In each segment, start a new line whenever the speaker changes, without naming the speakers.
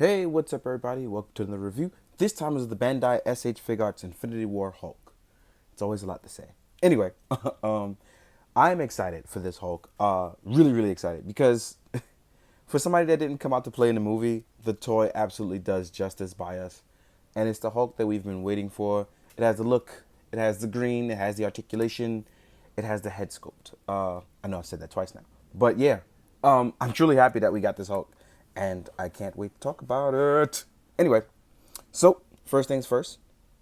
Hey, what's up, everybody? Welcome to another review. This time is the Bandai SH Figuarts Infinity War Hulk. It's always a lot to say. Anyway, I'm excited for this Hulk. Really excited because for somebody that didn't come out to play in the movie, the toy absolutely does justice by us, and it's the Hulk that we've been waiting for. It has the look, it has the green, it has the articulation, it has the head sculpt. I know I've said that twice now, but yeah, I'm truly happy that we got this Hulk, and I can't wait to talk about it. Anyway, so first things first.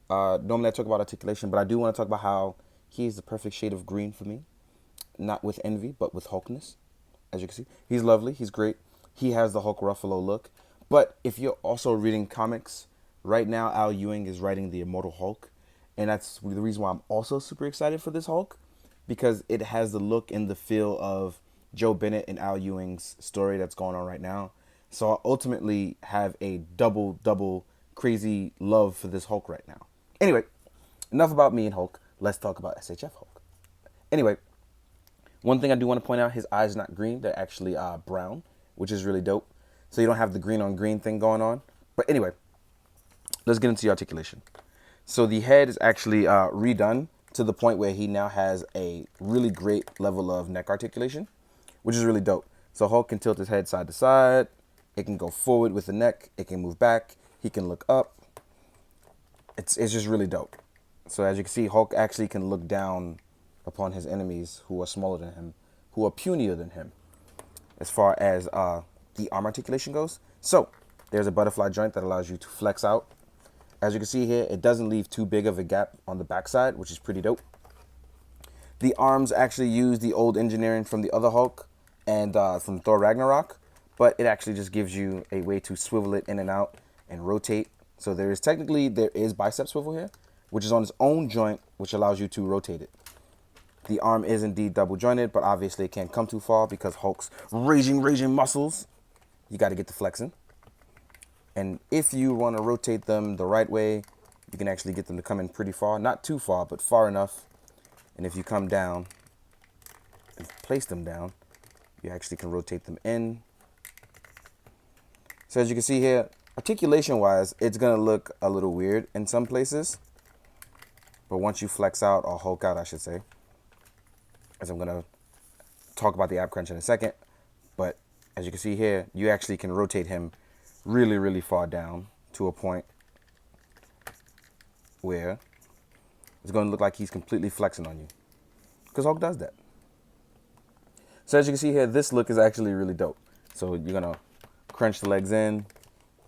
Normally I talk about articulation, but I do want to talk about how he is the perfect shade of green for me, not with envy, but with Hulkness. As you can see, he's lovely. He's great. He has the Hulk Ruffalo look. But if you're also reading comics, right now Al Ewing is writing the Immortal Hulk, and that's the reason why I'm also super excited for this Hulk, because it has the look and the feel of Joe Bennett and Al Ewing's story that's going on right now. So I ultimately have a double crazy love for this Hulk right now. Anyway, enough about me and Hulk. Let's talk about SHF Hulk. Anyway, one thing I do want to point out, his eyes are not green. They're actually brown, which is really dope. So you don't have the green on green thing going on. But anyway, let's get into the articulation. So the head is actually redone to the point where he now has a really great level of neck articulation, which is really dope. So Hulk can tilt his head side to side. It can go forward with the neck. It can move back. He can look up. It's just really dope. So as you can see, Hulk actually can look down upon his enemies who are smaller than him, who are punier than him, as far as the arm articulation goes. So there's a butterfly joint that allows you to flex out. As you can see here, it doesn't leave too big of a gap on the backside, which is pretty dope. The arms actually use the old engineering from the other Hulk and from Thor Ragnarok, but it actually just gives you a way to swivel it in and out and rotate. So there is bicep swivel here, which is on its own joint, which allows you to rotate it. The arm is indeed double jointed, but obviously it can't come too far because Hulk's raging muscles. You got to get the flexing. And if you want to rotate them the right way, you can actually get them to come in pretty far. Not too far, but far enough. And if you come down and place them down, you actually can rotate them in. So as you can see here, articulation-wise, it's going to look a little weird in some places. But once you flex out, or Hulk out, I should say, as I'm going to talk about the ab crunch in a second. But as you can see here, you actually can rotate him really far down to a point where it's going to look like he's completely flexing on you, because Hulk does that. So as you can see here, this look is actually really dope. So you're going to crunch the legs in,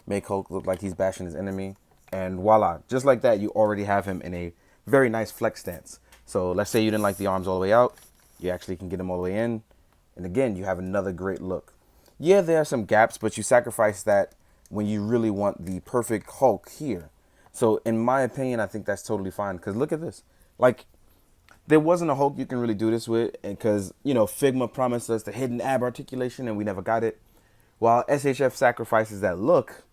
make Hulk look like he's bashing his enemy, and voila, just like that, you already have him in a very nice flex stance. So let's say you didn't like the arms all the way out, you actually can get them all the way in, and again, you have another great look. Yeah, there are some gaps, but you sacrifice that when you really want the perfect Hulk here. So in my opinion, I think that's totally fine, because look at this. Like, there wasn't a Hulk you can really do this with, because, you know, Figma promised us the hidden ab articulation, and we never got it. While SHF sacrifices that look,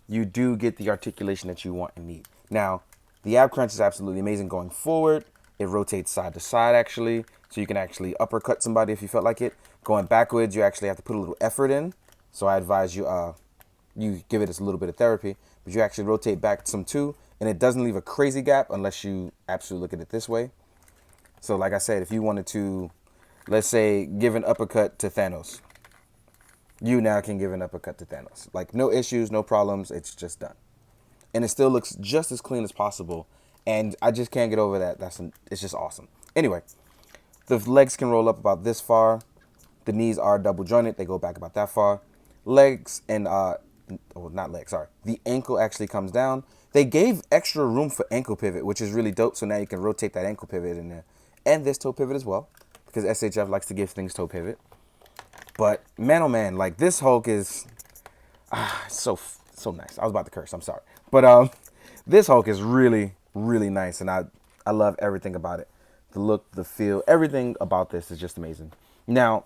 you do get the articulation that you want and need. Now, the ab crunch is absolutely amazing going forward. It rotates side to side, actually, so you can actually uppercut somebody if you felt like it. Going backwards, you actually have to put a little effort in. So I advise you, you give it a little bit of therapy, but you actually rotate back some too, and it doesn't leave a crazy gap unless you absolutely look at it this way. So like I said, if you wanted to, let's say, give an uppercut to Thanos, you now can give an uppercut to Thanos. Like, no issues, no problems, it's just done. And it still looks just as clean as possible, and I just can't get over that. It's just awesome. Anyway, the legs can roll up about this far. The knees are double jointed, they go back about that far. Legs and not legs, sorry. The ankle actually comes down. They gave extra room for ankle pivot, which is really dope. So now you can rotate that ankle pivot in there. And this toe pivot as well, because SHF likes to give things toe pivot. But man, oh man, like, this Hulk is so nice. I was about to curse, I'm sorry. But this Hulk is really nice, and I love everything about it. The look, the feel, everything about this is just amazing. Now,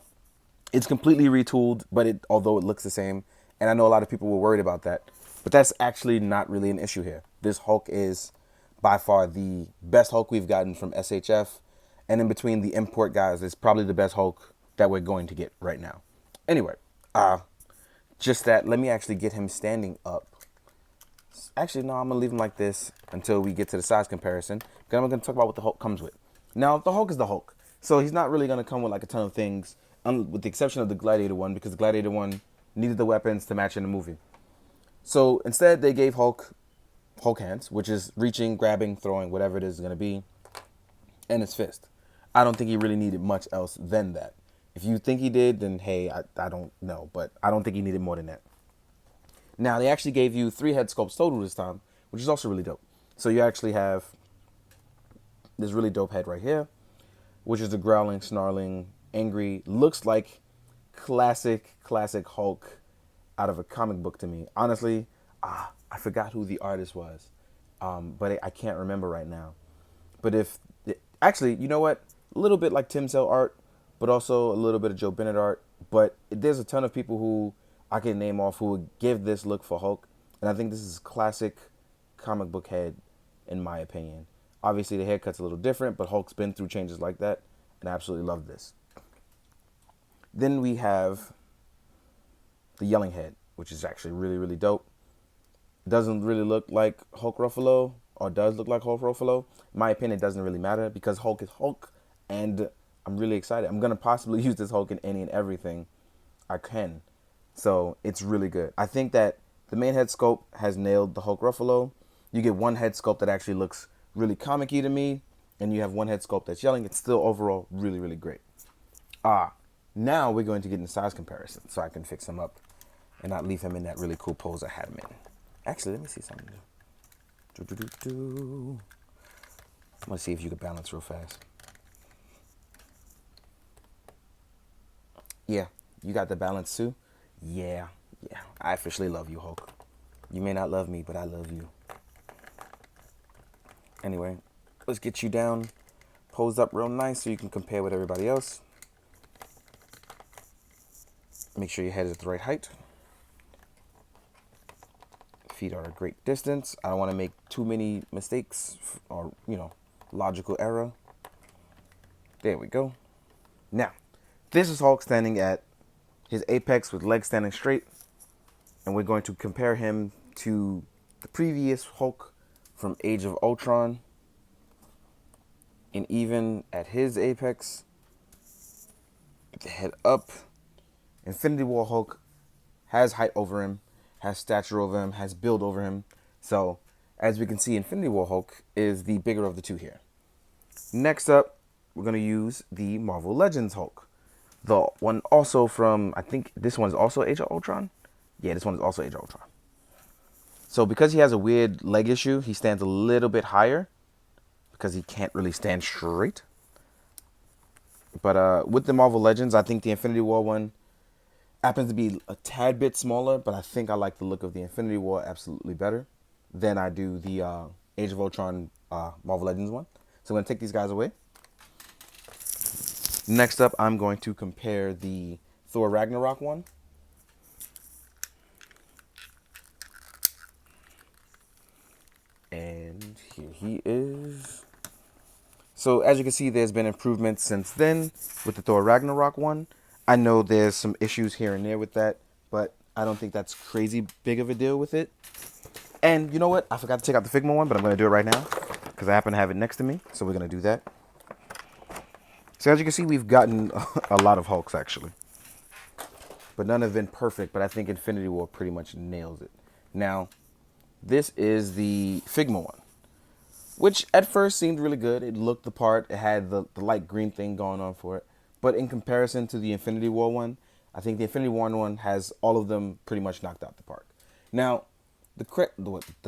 it's completely retooled, but although it looks the same, and I know a lot of people were worried about that, but that's actually not really an issue here. This Hulk is by far the best Hulk we've gotten from SHF, and in between the import guys, it's probably the best Hulk that we're going to get right now. Anyway, Just that, let me actually get him standing up. Actually, no, I'm going to leave him like this until we get to the size comparison. Then I'm going to talk about what the Hulk comes with. Now, the Hulk is the Hulk. So he's not really going to come with like a ton of things, with the exception of the Gladiator one, because the Gladiator one needed the weapons to match in the movie. So instead, they gave Hulk hands, which is reaching, grabbing, throwing, whatever it is going to be, and his fist. I don't think he really needed much else than that. If you think he did, then hey, I don't know, but I don't think he needed more than that. Now, they actually gave you 3 head sculpts total this time, which is also really dope. So you actually have this really dope head right here, which is the growling, snarling, angry, looks like classic Hulk out of a comic book to me. Honestly, I forgot who the artist was, but I can't remember right now. But actually, you know what? A little bit like Tim Cell art, but also a little bit of Joe Bennett art. But there's a ton of people who I can name off who would give this look for Hulk. And I think this is classic comic book head, in my opinion. Obviously, the haircut's a little different, but Hulk's been through changes like that. And I absolutely love this. Then we have the yelling head, which is actually really, really dope. Doesn't really look like Hulk Ruffalo, or does look like Hulk Ruffalo. In my opinion, it doesn't really matter because Hulk is Hulk, and I'm really excited. I'm going to possibly use this Hulk in any and everything I can. So it's really good. I think that the main head sculpt has nailed the Hulk Ruffalo. You get one head sculpt that actually looks really comic-y to me, and you have one head sculpt that's yelling. It's still overall really, really great. Now we're going to get into size comparison so I can fix him up and not leave him in that really cool pose I had him in. Actually, let me see something. I'm going to see if you can balance real fast. Yeah, you got the balance too? Yeah. I officially love you, Hulk. You may not love me, but I love you. Anyway, let's get you down, posed up real nice so you can compare with everybody else. Make sure your head is at the right height. Feet are a great distance. I don't want to make too many mistakes or, logical error. There we go. Now, this is Hulk standing at his apex with legs standing straight. And we're going to compare him to the previous Hulk from Age of Ultron. And even at his apex, with the head up, Infinity War Hulk has height over him, has stature over him, has build over him. So, as we can see, Infinity War Hulk is the bigger of the two here. Next up, we're going to use the Marvel Legends Hulk. The one also from, I think this one is also Age of Ultron. Yeah, this one is also Age of Ultron. So, because he has a weird leg issue, he stands a little bit higher because he can't really stand straight. But with the Marvel Legends, I think the Infinity War one happens to be a tad bit smaller, but I think I like the look of the Infinity War absolutely better than I do the Age of Ultron Marvel Legends one. So I'm going to take these guys away. Next up, I'm going to compare the Thor Ragnarok one. And here he is. So as you can see, there's been improvements since then with the Thor Ragnarok one. I know there's some issues here and there with that, but I don't think that's crazy big of a deal with it. And you know what? I forgot to take out the Figma one, but I'm going to do it right now because I happen to have it next to me. So we're going to do that. So as you can see, we've gotten a lot of Hulks actually, but none have been perfect. But I think Infinity War pretty much nails it. Now, this is the Figma one, which at first seemed really good. It looked the part. It had the light green thing going on for it. But in comparison to the Infinity War one, I think the Infinity War one has all of them pretty much knocked out the park. Now, the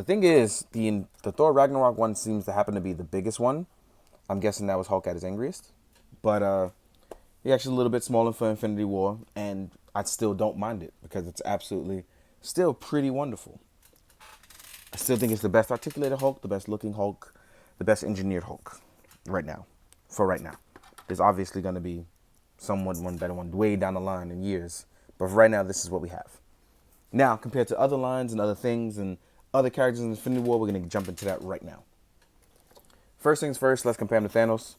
thing is, the Thor Ragnarok one seems to happen to be the biggest one. I'm guessing that was Hulk at his angriest. But he's actually a little bit smaller for Infinity War, and I still don't mind it because it's absolutely still pretty wonderful. I still think it's the best articulated Hulk, the best looking Hulk, the best engineered Hulk right now. For right now. There's obviously going to be one better one way down the line in years. But for right now, this is what we have. Now, compared to other lines and other things and other characters in Infinity War, we're going to jump into that right now. First things first, let's compare him to Thanos.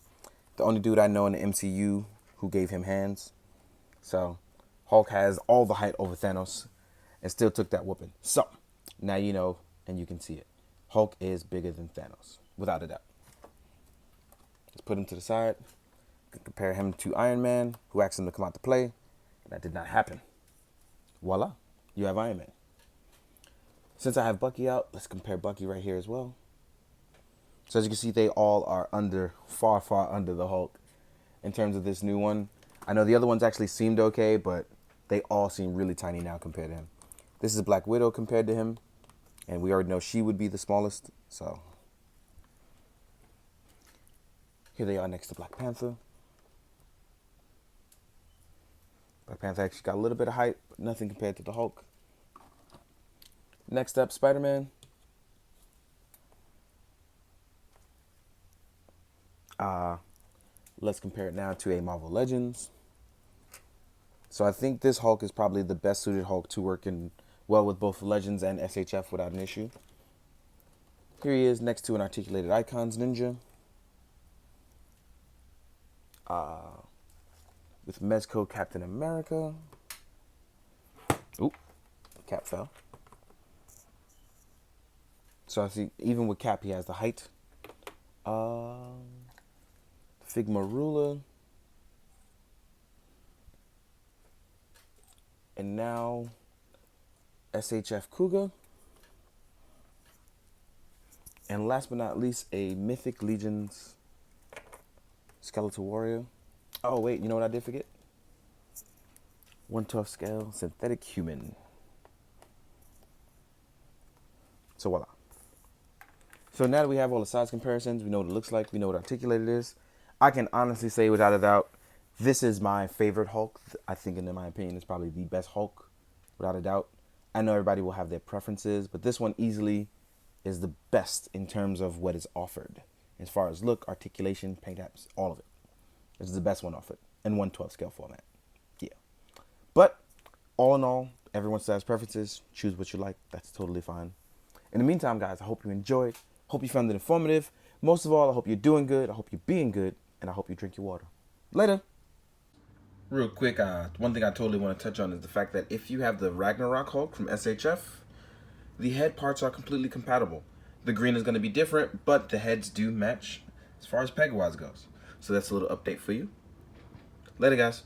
The only dude I know in the MCU who gave him hands. So, Hulk has all the height over Thanos. and still took that whooping. So, now you know, and you can see it. Hulk is bigger than Thanos, without a doubt. Let's put him to the side. Compare him to Iron Man, who asked him to come out to play. That did not happen. Voila, you have Iron Man. Since I have Bucky out, let's compare Bucky right here as well. So as you can see, they all are far, far under the Hulk in terms of this new one. I know the other ones actually seemed okay, but they all seem really tiny now compared to him. This is Black Widow compared to him, and we already know she would be the smallest, so. Here they are next to Black Panther. Black Panther actually got a little bit of height, but nothing compared to the Hulk. Next up, Spider-Man. Let's compare it now to a Marvel Legends. So I think this Hulk is probably the best suited Hulk to work in well with both Legends and SHF without an issue. Here he is next to an Articulated Icons Ninja. With Mezco Captain America. Oop, Cap fell. So I think even with Cap, he has the height. Figma Ruler. And now SHF Kuga. And last but not least, a Mythic Legions Skeletal Warrior. Oh, wait, you know what I did forget? 1/12 scale Synthetic Human. So voila. So now that we have all the size comparisons, we know what it looks like, we know what Articulated is. I can honestly say without a doubt, this is my favorite Hulk. I think, in my opinion, it's probably the best Hulk, without a doubt. I know everybody will have their preferences, but this one easily is the best in terms of what is offered. As far as look, articulation, paint apps, all of it. This is the best one offered in 1/12 scale format. Yeah. But all in all, everyone still has preferences. Choose what you like. That's totally fine. In the meantime, guys, I hope you enjoyed. Hope you found it informative. Most of all, I hope you're doing good. I hope you're being good. And I hope you drink your water. Later. Real quick, one thing I totally want to touch on is the fact that if you have the Ragnarok Hulk from SHF, the head parts are completely compatible. The green is going to be different, but the heads do match as far as peg-wise goes. So that's a little update for you. Later, guys.